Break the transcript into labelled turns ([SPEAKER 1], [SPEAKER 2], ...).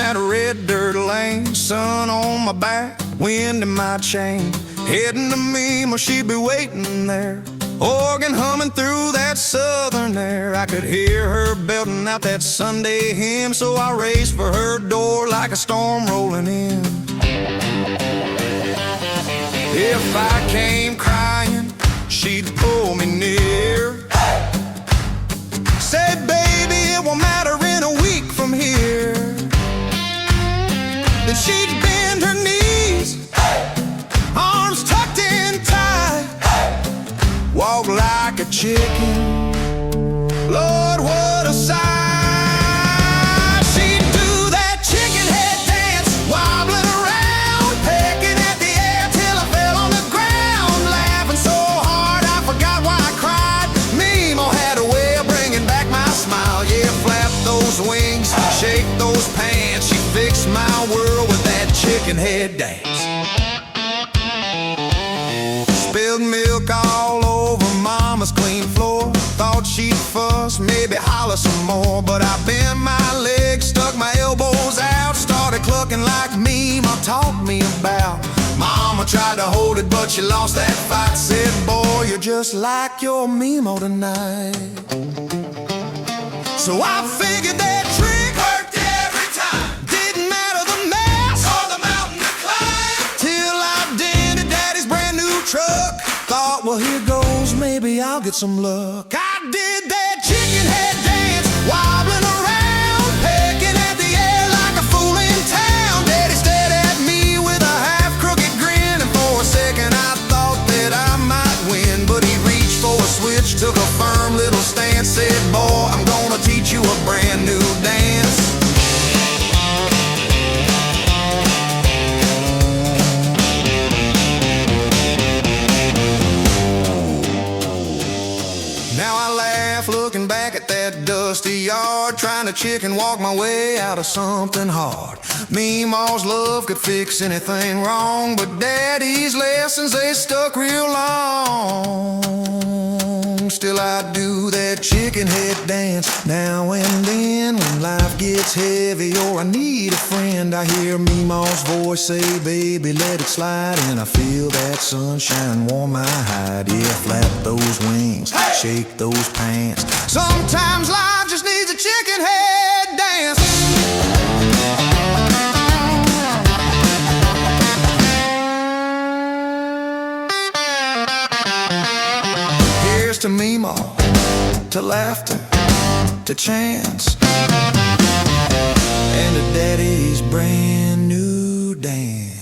[SPEAKER 1] that red dirt lane, sun on my back, wind in my chain. Heading to Meemaw, she'd be waiting there, organ humming through that southern air. I could hear her belting out that Sunday hymn, so I raced for her door like a storm rolling in. If I came crying, she'd pull me near. Say, baby, it won't matter in a week from here. Then she'd bend her knees, arms tucked in tight, walk like a chicken. Lord, what a sight. She'd do that chicken head dance, wobbling around, pecking at the air till I fell on the ground, laughing so hard I forgot why I cried. Meemaw had a way of bringing back my smile. Yeah, flap those wings, shake those pants. She fixed my world with that chicken head dance. Spilled milk all over mama's clean floor. Thought she'd fuss, maybe holler some more, but I bent my legs, stuck my elbows out, started clucking like Meemaw taught me about. Mama tried to hold it, but she lost that fight. Said, boy, you're just like your Meemaw tonight. So I figured that trick worked every time. Didn't matter the mass or the mountain to climb, till I dented Daddy's brand new truck. Thought, well, here goes, maybe I'll get some luck. I did that chicken head dance, wobbling around, pecking at the air like a fool in town. Daddy stared at me with a half-crooked grin, and for a second I thought that I might win. But he reached for a switch, took a firm little stance, said, boy, I'm gonna teach you a brand new dance. Now I laugh looking back at that dusty yard, trying to chicken walk my way out of something hard. Meemaw's love could fix anything wrong, but Daddy's lessons, they stuck real long. Still I do that chicken head dance now and then, when life gets heavy or I need a friend. I hear Meemaw's voice say, baby, let it slide, and I feel that sunshine warm my hide. Yeah, flap those wings, shake those pants. Sometimes life just needs a chicken head dance. Here's to Meemaw, to laughter, to chance, and to Daddy's brand new dance.